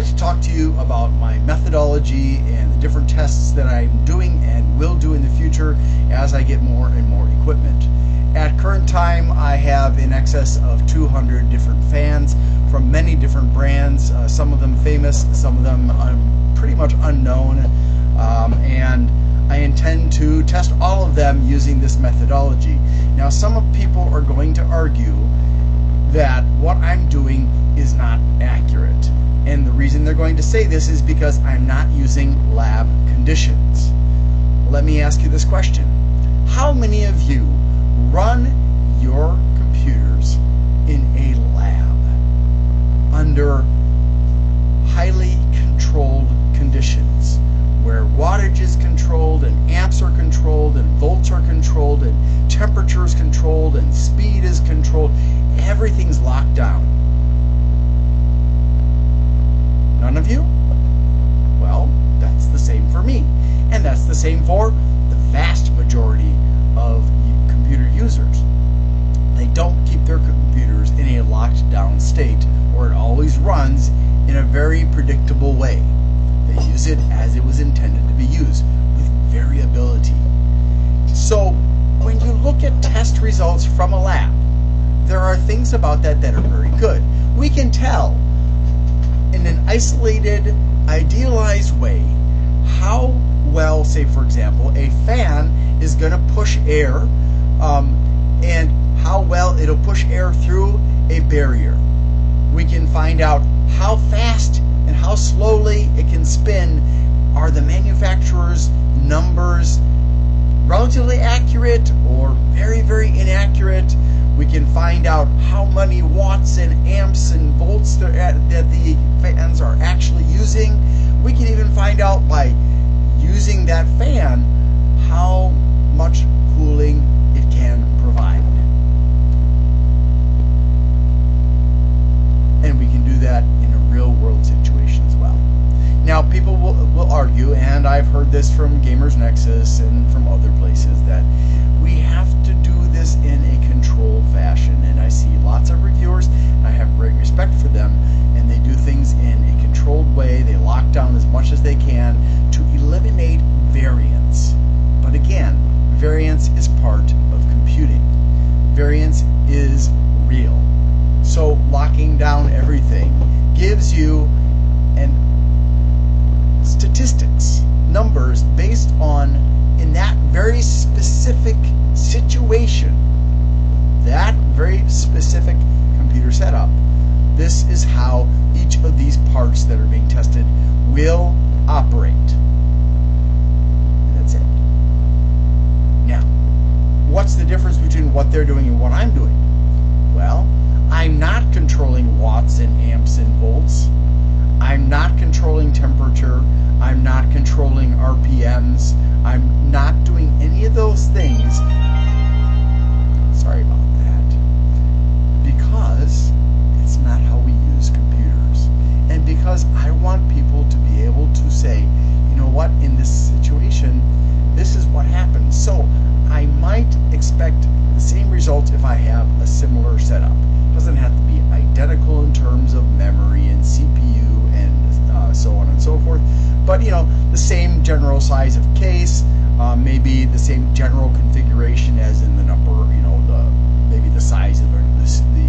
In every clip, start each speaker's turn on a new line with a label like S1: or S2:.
S1: like to talk to you about my methodology and the different tests that I'm doing and will do in the future as I get more and more equipment. At current time, I have in excess of 200 different fans from many different brands, some of them famous, some of them pretty much unknown, and I intend to test all of them using this methodology. Now, some people are going to argue that what I'm doing is not accurate. And the reason they're going to say this is because I'm not using lab conditions. Let me ask you this question. How many of you run your computers in a lab under highly controlled conditions, where wattage is controlled and amps are controlled and volts are controlled and temperature is controlled and speed is controlled? Everything's locked down. None of you? Well, that's the same for me. And that's the same for the vast majority of computer users. They don't keep their computers in a locked down state where it always runs in a very predictable way. They use it as it was intended to be used, with variability. So when you look at test results from a lab, there are things about that that are very good. We can tell in an isolated, idealized way how well, say for example, a fan is going to push air, and how well it'll push air through a barrier. We can find out how fast and how slowly it can spin. Are the manufacturer's numbers relatively accurate or very, very inaccurate? We can find out how many watts and amps and volts that the fans are actually using. We can even find out by using that fan how much cooling it can provide. And we can do that in a real world situation as well. Now, people will argue, and I've heard this from Gamers Nexus and from other places, that we have to do this in a controlled fashion. And I see lots of reviewers, and I have great respect for them, and they do things in a controlled way. They lock down as much as they can to eliminate variance. But again, variance is part of computing. Variance is real. So locking down everything gives you statistics, numbers based on, in that very specific situation, that very specific computer setup. This is how each of these parts that are being tested will operate. And that's it. Now, what's the difference between what they're doing and what I'm doing? Well, I'm not controlling watts and amps and volts. I'm not controlling temperature. I'm not controlling RPMs. I'm not doing any of those things. Sorry about that. Because it's not how we use computers. And because I want people to be able to say, you know what, in this situation, this is what happens. So I might expect the same results if I have a similar setup. It doesn't have to be identical in terms of memory and CPU and so on and so forth, but the same general size of case, maybe the same general configuration as in the number, maybe the size of the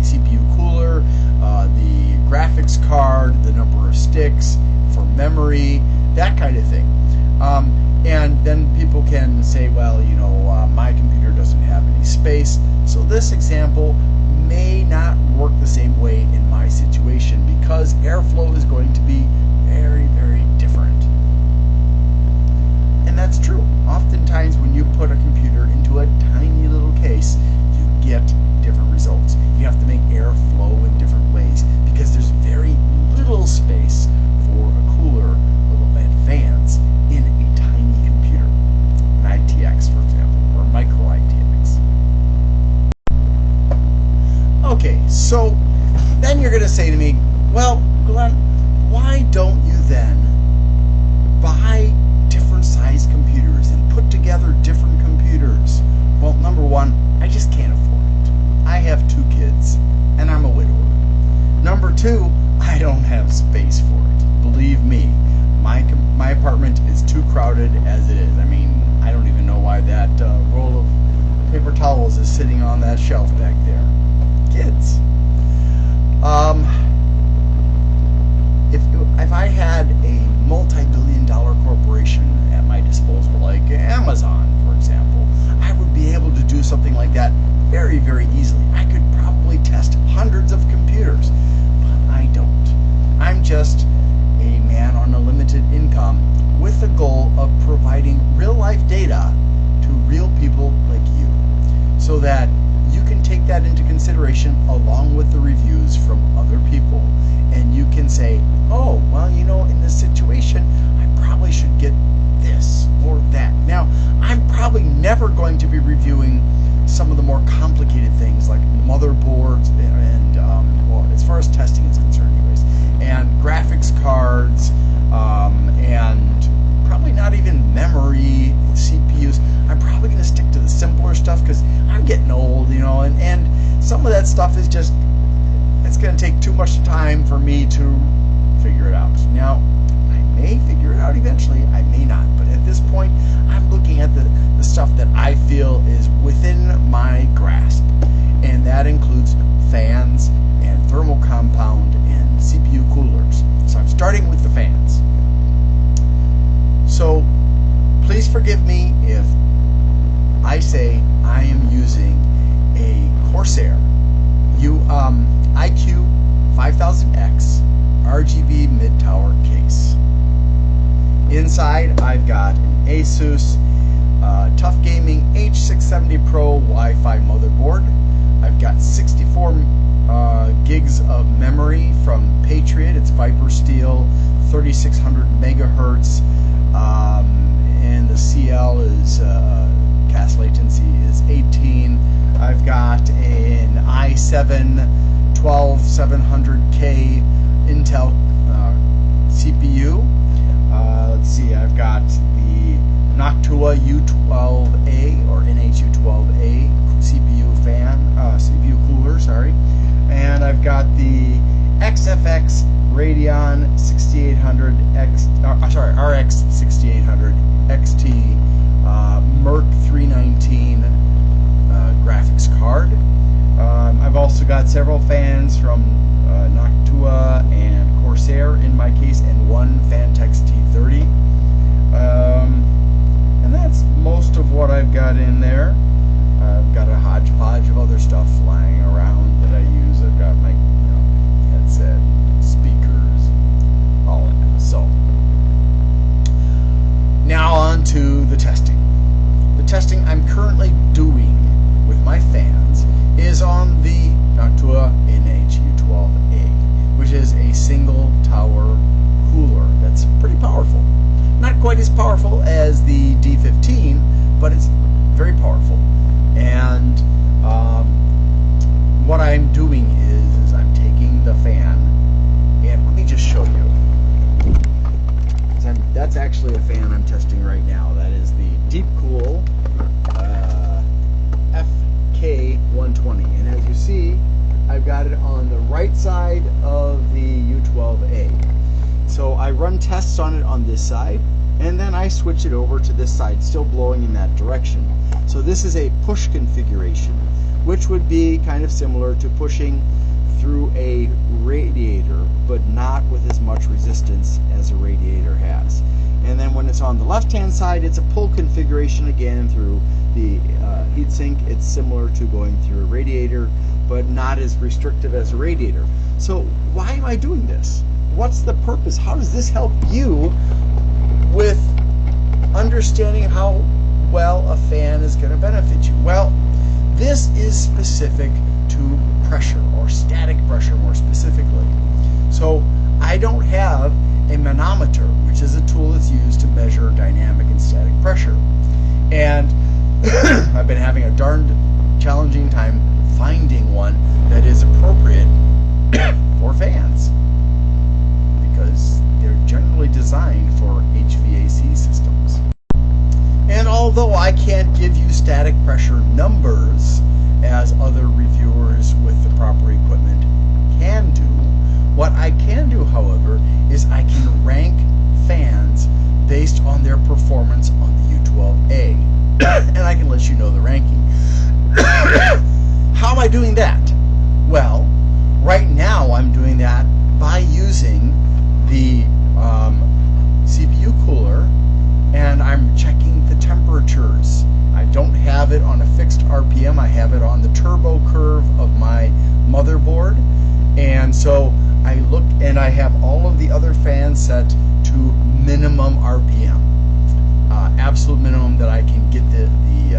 S1: CPU cooler, the graphics card, the number of sticks for memory, that kind of thing. And then people can say, well, my computer doesn't have any space, so this example may not work the same way in my situation because airflow is going to be very, very different. And that's true. Oftentimes when you put a computer into a tiny little case, you get different results. You have to make air flow in different ways because there's very little space for a cooler and fans in a tiny computer. An ITX, for example, or a micro ITX. Okay, so then you're going to say to me, well, Glenn, why don't you then buy different size computers and put together different computers? Well, number one, I just can't afford it. I have 2 kids and I'm a widower. Number 2, I don't have space for it. Believe me, my apartment is too crowded as it is. I mean, I don't even know why that roll of paper towels is sitting on that shelf back there. Kids. If I had a multi-billion-dollar corporation at my disposal, like Amazon, for example, I would be able to do something like that very, very easily. I could probably test hundreds of computers, but I don't. I'm just a man on a limited income with the goal of providing real-life data to real people like you, so that you can take that into consideration along with the reviews from other people, and you can say, oh, well, in this situation, I probably should get this or that. Now, I'm probably never going to be reviewing some of the more complicated things like motherboards and well, as far as testing is concerned anyways, and graphics cards, and probably not even memory, CPUs. I'm probably going to stick to the simpler stuff because I'm getting old, and some of that stuff is just, it's going to take too much time for me to figure it out. Now, I may figure it out eventually, I may not, but at this point, I'm looking at the stuff that I feel is within my grasp, and that includes fans and thermal compound and CPU coolers. So I'm starting with the fans. So please forgive me if I say I am using a Corsair IQ 5000X RGB mid-tower case. Inside, I've got an Asus Tough Gaming H670 Pro Wi-Fi motherboard. I've got 64 gigs of memory from Patriot. It's Viper Steel, 3600 megahertz, and the CL is cast latency is 18. I've got an i7 12700K Intel CPU. Let's see, I've got the Noctua U12A or NH-U12A CPU cooler, and I've got the XFX Radeon 6800 RX 6800 XT Merc 319 graphics card. I've also got several fans from Noctua and Corsair in my case, and one Fantex T30. And that's most of what I've got in there. I've got a hodgepodge of other stuff flying around that I use. I've got my headset, speakers, all of that. So now on to the testing. The testing I'm currently doing with my fans is on the Noctua NH-U12A, which is a single tower cooler that's pretty powerful. Not quite as powerful as the D15, but it's very powerful. And what I'm doing is I'm taking the fan, and let me just show you. That's actually a fan I'm testing right now. That is the Deep Cool FK120. And as you see, I've got it on the right side of the U12A. So I run tests on it on this side, and then I switch it over to this side, still blowing in that direction. So this is a push configuration, which would be kind of similar to pushing through a radiator, but not with as much resistance as a radiator has. And then when it's on the left-hand side, it's a pull configuration again through the heatsink. It's similar to going through a radiator, but not as restrictive as a radiator. So why am I doing this? What's the purpose? How does this help you with understanding how well a fan is going to benefit you? Well, this is specific to pressure, or static pressure more specifically. So I don't have a manometer, which is a tool that's used to measure dynamic and static pressure. And I've been having a darned challenging time finding one that is appropriate for fans, because they're generally designed for HVAC systems. And although I can't give you static pressure numbers as other reviewers with the proper equipment can do, What I can do, however, is I can rank fans based on their performance on the U12A. And I can let you know the ranking. How am I doing that? Well, right now I'm doing that by using the CPU cooler, and I'm checking the temperatures. I don't have it on a fixed RPM. I have it on the turbo curve of my motherboard. And so I look, and I have all of the other fans set to minimum RPM, absolute minimum that I can get the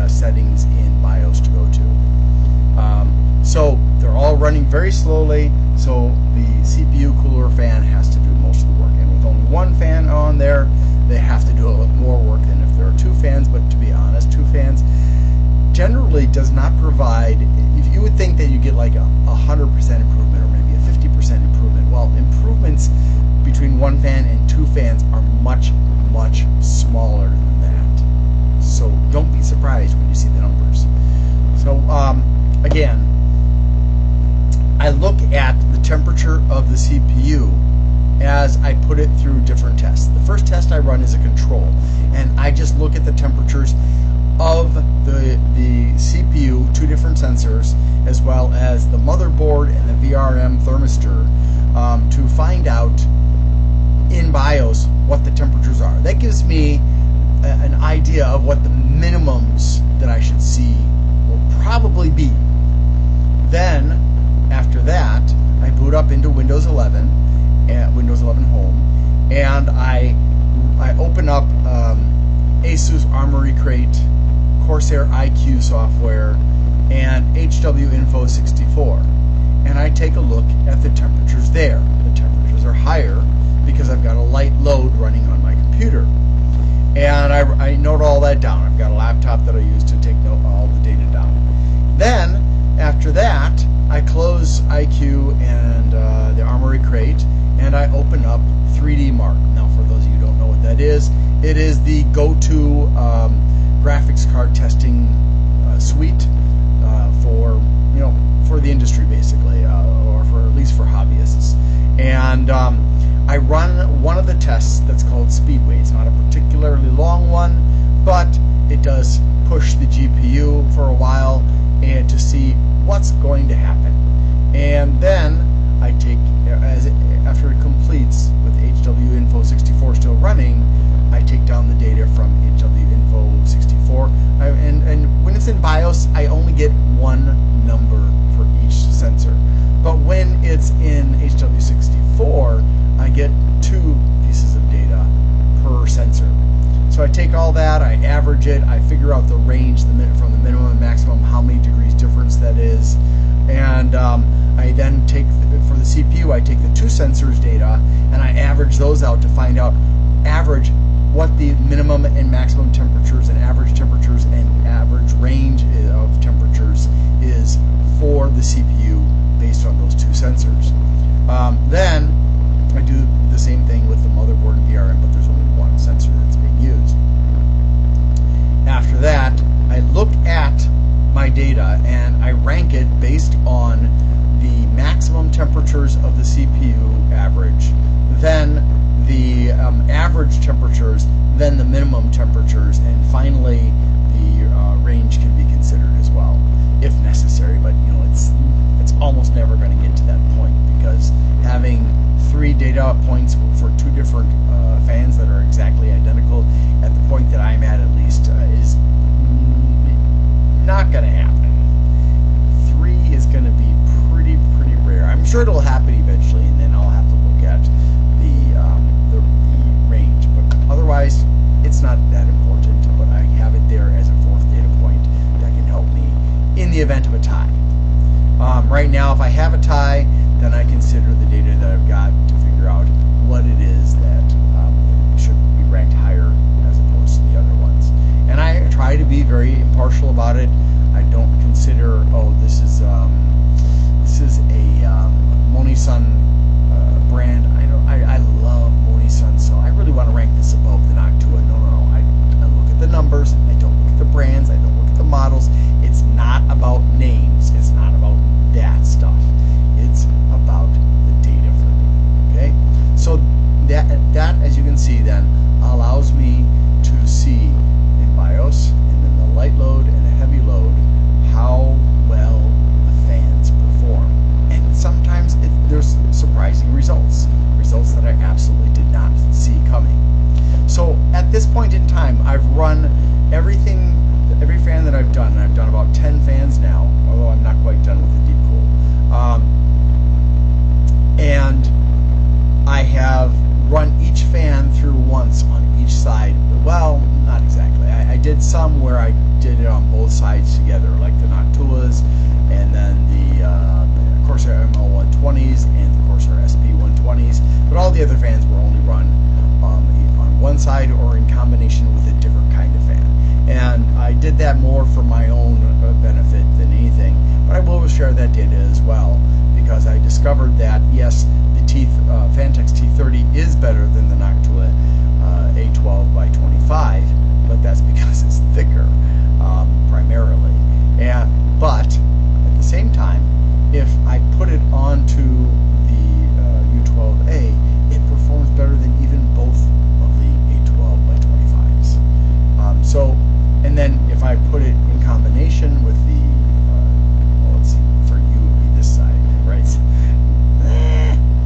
S1: settings in BIOS to go to. So they're all running very slowly, so the CPU cooler fan has to do most of the work. And with only one fan on there, they have to do a little more work than if there are two fans. But to be honest, two fans generally does not provide, if you would think that you get like a 100% improvement or maybe a 50% improvement. Well, improvements between one fan and two fans are much, much smaller than that. So don't be surprised when you see the numbers. So again, I look at the temperature of the CPU as I put it through different tests. The first test I run is a control, and I just look at the temperatures of the CPU, two different sensors, as well as the motherboard and the VRM thermistor, to find out in BIOS what the temperatures are. That gives me an idea of what the minimums that I should see will probably be. Then, after that, I boot up into Windows 11, Windows 11 Home, and I open up ASUS Armory Crate, Corsair IQ software, and HW Info 64, and I take a look at the temperatures there. The temperatures are higher because I've got a light load running on my computer, and I note all that down. I've got a laptop that I use to take all the data down. Then after that, I close IQ and the Armory Crate, and I open up 3D Mark. Now, for those of you who don't know what that is, it is the go-to graphics card testing suite for the industry, basically, or for at least for hobbyists. And I run one of the tests that's called Speedway. It's not a particularly long one, but it does push the GPU for a while and to see what's going to happen. And then I take, after it completes with HW Info 64 still running, I take down the data from HW Info 64. And when it's in BIOS, I only get one number for each sensor. But when it's in HW 64, I get two pieces of data per sensor. So I take all that, I average it, I figure out the range from the minimum and maximum, how many degrees difference that is, and I then take, for the CPU, I take the two sensors data and I average those out to find out what the minimum and maximum temperatures and average temperatures and average range of temperatures is for the CPU based on those two sensors. Then I do the same thing with the motherboard and VRM, but there's only one sensor that's being used. After that, I look at my data and I rank it based on the maximum temperatures of the CPU average, then the average temperatures, then the minimum temperatures, and finally the range can be considered as well, if necessary. But it's almost never going to get to that point, because having three data points for two different fans that are exactly identical at the point that I'm at least is not going to happen. 3 is going to be pretty rare. I'm sure it'll happen eventually, and then I'll have to look at the range. But otherwise, it's not that important. But I have it there as a fourth data point that can help me in the event of a tie. Right now, if I have a tie, then I consider the data that I've got to figure out what it is that should be ranked higher as opposed to the other ones. And I try to be very impartial about it. I don't consider, this is a Monisun brand. I love Monisun, so I really want to rank this above the Noctua. No. I look at the numbers. I don't look at the brands. I don't look at the models. It's not about names. It's not about that stuff. It's about the data for me. this point in time, I've run every fan that I've done, and I've done about 10 fans now, although I'm not quite done with the deep cool. And I have run each fan through once on each side. Well, not exactly. I did some where I did it on both sides together, like the Noctuas, and then the Corsair ML120s and the Corsair SP120s. But all the other fans were only run on one side or in combination with a different kind of fan. And I did that more for my own benefit than anything. But I will share that data as well, because I discovered that, yes, the Fantex T30 is better than the Noctua A12 by 25, but that's because it's thicker, primarily. But at the same time, if I put it onto the U12A, it performs better than even both of the A12 by 25s. And then if I put it in combination with the, let's see, for you it would be this side, right?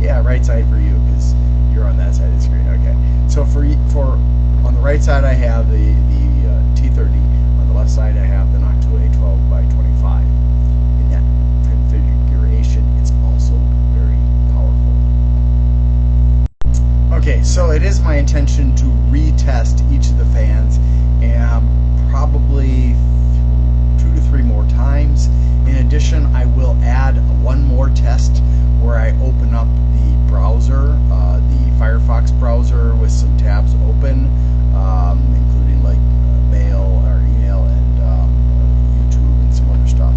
S1: Yeah, right side for you, because you're on that side of the screen. Okay. So for on the right side I have the T30. On the left side I have the Noctua A12 by 25. In that configuration, it's also very powerful. Okay, so it is my intention to retest each of the fans, and probably 2 to 3 more times. In addition, I will add one more test where I open up the browser, the Firefox browser, with some tabs open, including like mail or email and YouTube and some other stuff,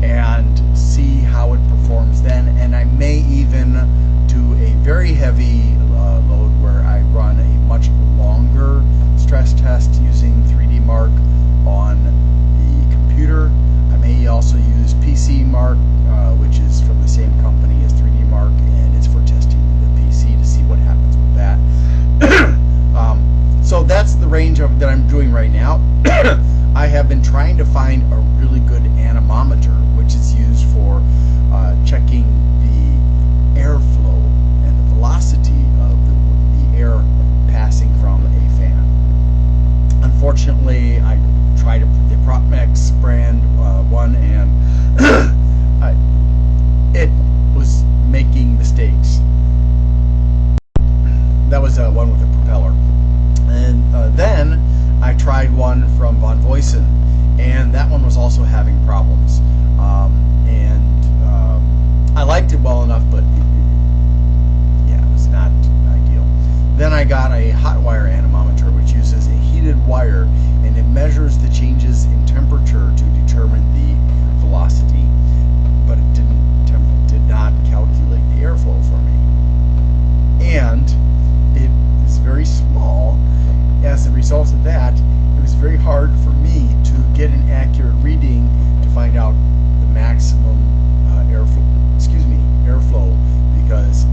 S1: and see how it performs then. And I may even do a very heavy load where I run a much longer stress test using 3D Mark on the computer. I may also use PC Mark, which is from the same company as 3D Mark, and it's for testing the PC to see what happens with that. So that's the range that I'm doing right now. I have been trying to find a really good anemometer, which is used for checking the airflow and the velocity of the air passing from a fan. Unfortunately, I tried the PropMax brand one, and it was making mistakes. That was one with a propeller. And then I tried one from Von Voisin, and that one was also having problems. I liked it well enough, but yeah, it was not ideal. Then I got a hot wire anemometer, which uses a heated wire, and it measures the changes in temperature to determine the velocity, but it did not calculate the airflow for me. And it is very small. As a result of that, it was very hard for me to get an accurate reading to find out the maximum airflow, because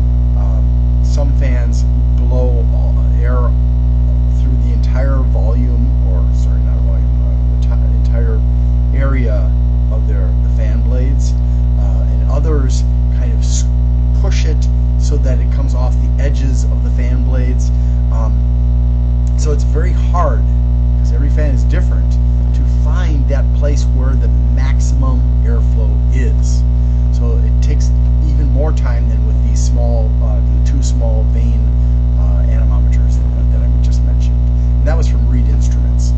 S1: some fans blow air through the entire volume, or sorry, not volume, the entire area of the fan blades, and others kind of push it so that it comes off the edges of the fan blades. So it's very hard, because every fan is different, to find that place where the maximum airflow is. So it takes even more time than with these small, the 2 small vane anemometers that I just mentioned. And that was from Reed Instruments,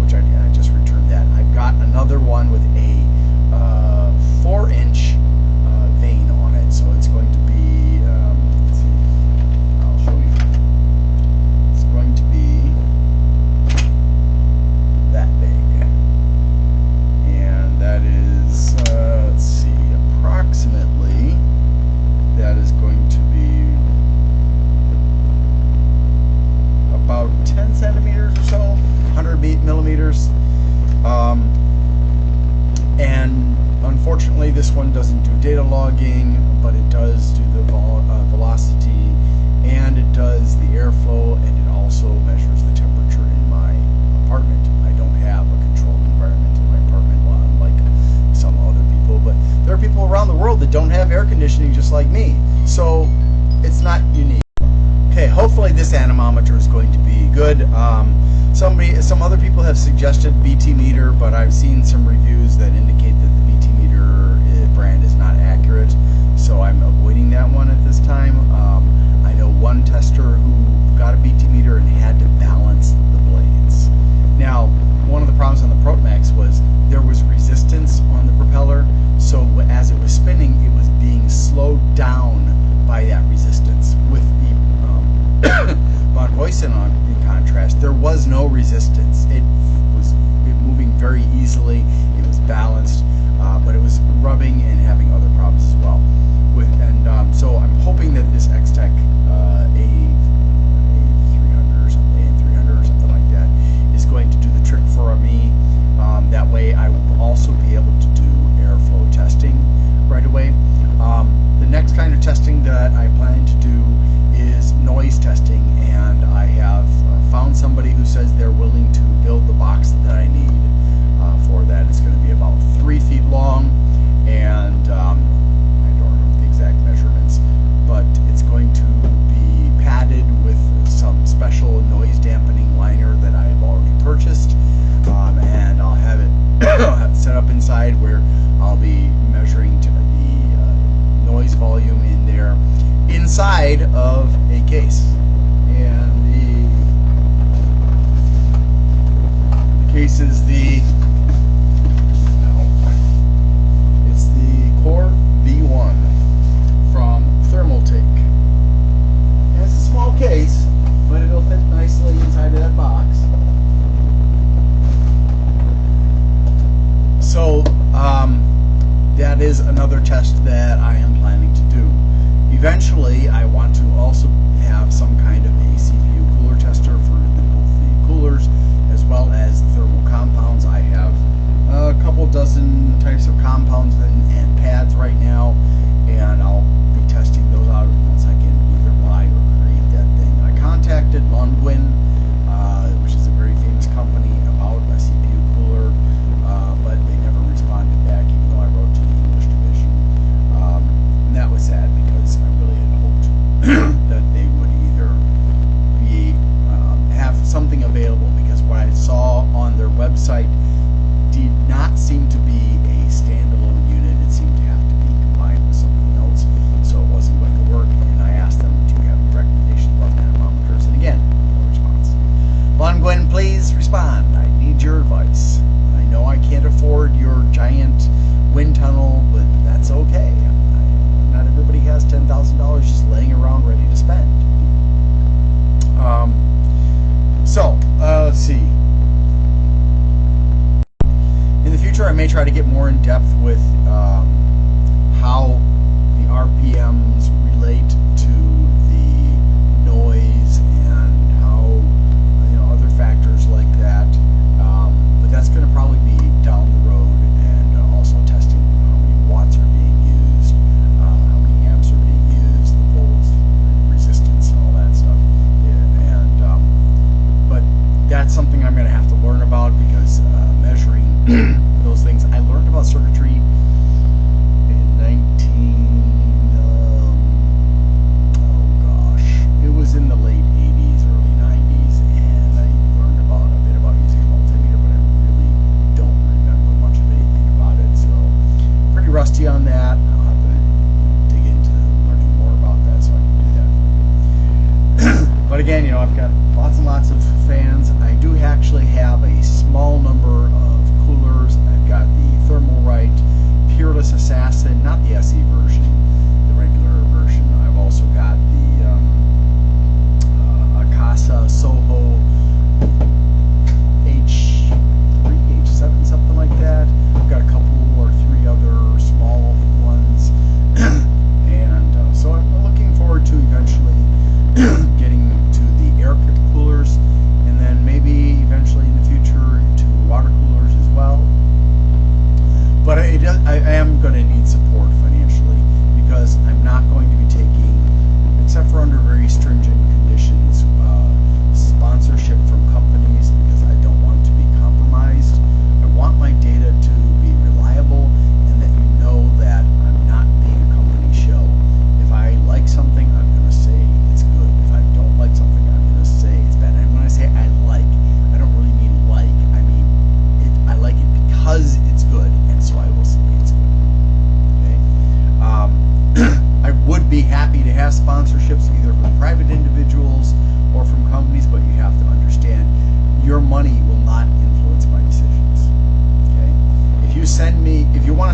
S1: which I just returned that. I've got another one with a 4-inch vane on it, so it's going to be, let's see, I'll show you. It's going to be that big, and that is, let's see, approximately, that is going to be about 10 centimeters or so, 100 millimeters, and unfortunately this one doesn't do data logging, but it does do the velocity, and it does the airflow, and it also measures the temperature in my apartment. I don't have a controlled environment in my apartment, unlike some other people, but there are people around the world that don't have air conditioning just like me, so it's not unique. Okay, hopefully this this anemometer is going to be good. Some other people have suggested BT meter, but I've seen some reviews that indicate that the BT meter brand is not accurate, so I'm avoiding that one at this time. I know one tester who got a BT meter and had to balance the blades. Now, one of the problems on the Protmax was there was resistance on the propeller, so as it was spinning, it was being slowed down by that resistance. With the Von Voisin in contrast, there was no resistance. It was moving very easily. It was balanced, but it was rubbing and having other problems as well. So I'm hoping that this X-Tech A300 or something, A300 or something like that, is going to do the trick for me. That way, I will also be able to do airflow testing right away. The next kind of testing that I plan to do is noise testing, and I have found somebody who says they're willing to build the box that I need for that. It's going to be about 3 feet long, and I don't remember the exact measurements, but it's going to be padded with some special noise dampening liner that I have already purchased, and I'll have it set up inside where I'll be measuring the noise volume in there inside of a case. And the case is it's the Core V1 from Thermaltake. And it's a small case, but it'll fit nicely inside of that box. So that is another test that I am planning to do. Eventually, I want to also have some kind of a CPU cooler tester for both the coolers as well as the thermal compounds. I have a couple dozen types of compounds and pads right now, and I'll be testing those out once I can either buy or create that thing. I contacted Lundgren, which is a very famous company, about a CPU cooler, but they never responded back, even though I wrote to the English division. And that was sad because I really had hoped that they would either be have something available, because what I saw on their website did not seem to be a standalone unit. It seemed to have to be combined with something else, so it wasn't going to work. And I asked them, do you have any recommendations about anemometers? And again, no response. Lundgren, please respond. I need your advice. I know I can't afford your giant wind tunnel, but that's okay. Not everybody has $10,000 just laying around ready to spend. Let's see. In the future, I may try to get more in depth with how the RPMs relate to the noise and how, other factors like that. But that's going to probably be down the road, and also testing how many watts are being used, how many amps are being used, the volts, resistance, and all that stuff. But that's something I'm going to have to learn about, because measuring those things, I learned about circuitry in it was in the late 80s, early 90s, and I learned a bit about using a multimeter, but I really don't remember much of anything about it, so pretty rusty on that. I'll have to dig into learning more about that so I can do that for you. But again, I've got lots and lots of fans. I do actually have a small number of coolers. I've got the Thermalright Peerless Assassin, not the SE version, the regular version. I've also got the Akasa Soho H3, H7, something like that. I've got a couple or 3 other small ones. And so I'm looking forward to eventually getting to the air coolers, and then maybe eventually in the future to water coolers as well. But I am going to need support financially, because I'm not going to be taking, except for under very stringent conditions, sponsorship from companies, because I don't want to be compromised. I want my data to be reliable, and that you know that I'm not being a company shill. If I like something, I'm going to say it's good. If I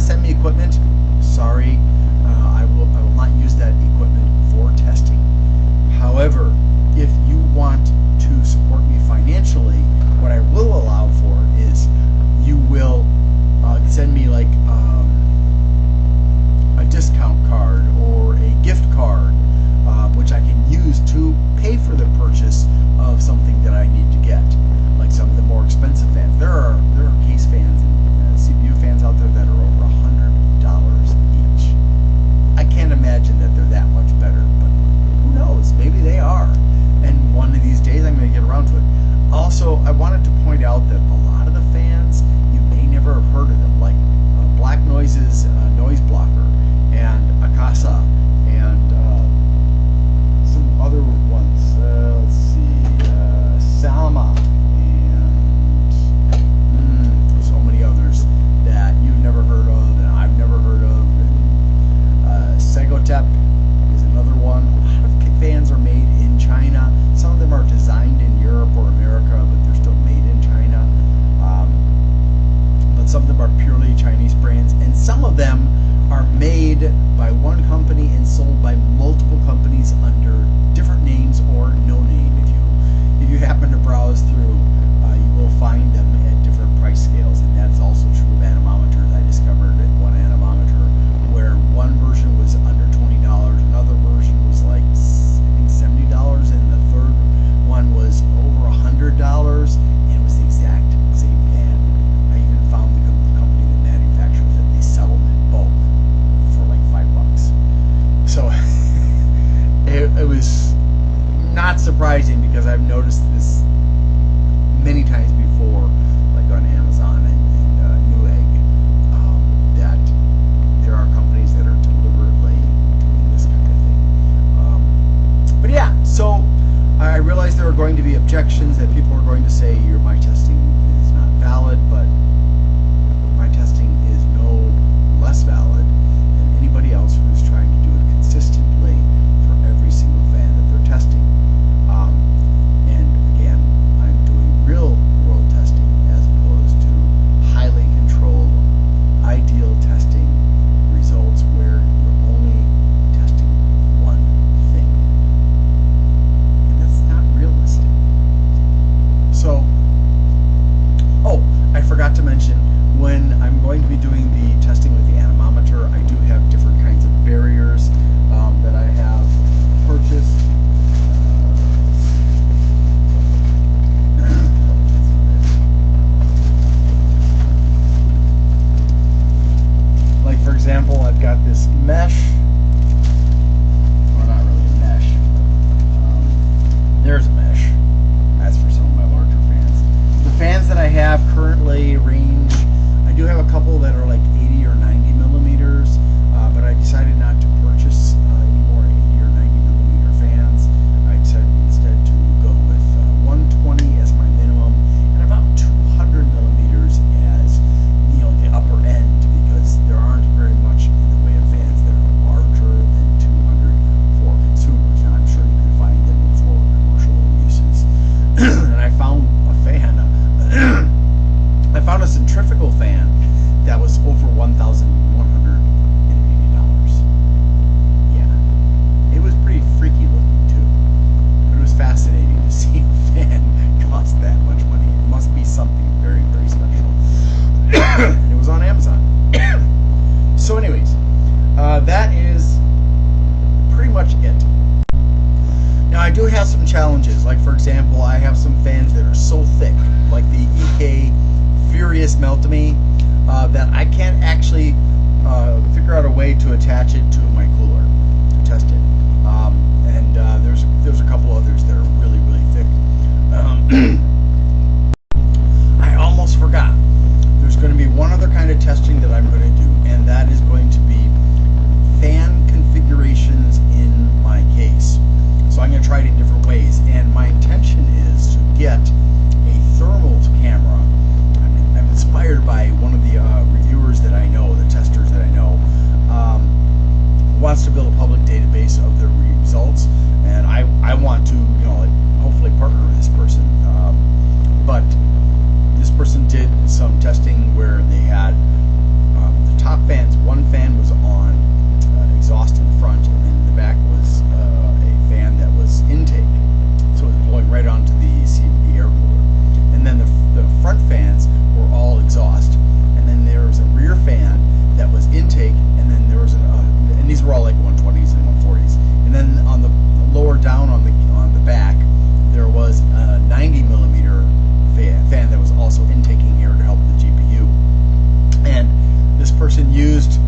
S1: send me equipment, sorry, I will not use that equipment for testing. However, if you want to support me financially, what I will allow for is you will send me like a discount card or a gift card, which I can use to pay for the purchase of something that I need to get, like some of the more expensive fans. There are case fans and CPU fans out there that are over $100 each. I can't imagine that they're that much better, but who knows? Maybe they are. And one of these days I'm going to get around to it. Also, I wanted to point out that a lot of the fans, you may never have heard of them, like Black Noise's Noise Blocker and Akasa and some other ones. Let's see, Salma and so many others that you've never heard of and I've never heard of. And Segotep is another one. A lot of fans are made in China. Some of them are designed in Europe or America, but they're still made in China. But some of them are purely Chinese brands, and some of them are made by one company and sold by multiple companies under different names or no name. If you happen to browse through, you will find them at different price scales, and that's also true of anemometers. I discovered at one anemometer where one version was under $20, another version was like I think $70, and the third one was over $100, and it was the exact same fan. I even found the company that manufactures it. They sell them in bulk for like $5. So it was not surprising because I've noticed this many times before, like on Amazon and Newegg, that there are companies that are deliberately doing this kind of thing. But yeah, so I realize there are going to be objections that people are going to say my testing is not valid, but my testing is no less valid than anybody else who's trying to do it consistently for every single fan that they're testing. And again, I'm doing real world testing as opposed to highly controlled, ideal testing results where you're only testing one thing. And that's not realistic. So, I forgot to mention, when I'm going to be doing the testing with the anemometer, I do have different kinds of barriers that I have purchased. Like, for example, I've got this mesh. Well, not really a mesh. There's a mesh. That's for some of my larger fans. The fans that I have currently range, I do have a couple that are like 80 or 90 millimeters, but I decided not to purchase any more 80 or 90 millimeter fans. I decided instead to go with 120 as my minimum and about 200 millimeters as the upper end, because there aren't very much in the way of fans that are larger than 200 for consumers. Now, I'm sure you can find them for commercial uses. And I found a fan. I found a centrifugal fan that was over $1,180. Yeah, it was pretty freaky looking too, but it was fascinating to see a fan cost that much money. It must be something very, very special. And it was on Amazon. So anyways, that is pretty much it. Now, I do have some challenges. Like, for example, I have some fans that are so thick, like the EK Furious Meltemy, that I can't actually figure out a way to attach it to my cooler to test it. And there's a couple others that are really, really thick. I almost forgot. There's going to be one other kind of testing that I'm going to do, and that is going to be fan configurations in my case. So I'm going to try it in different ways, and my intention is to get a thermal camera. I'm inspired by one of the reviewers that I know, the testers that I know, who wants to build a public database of the results, and I want to, hopefully partner with this person. But this person did some testing where they had the top fan person used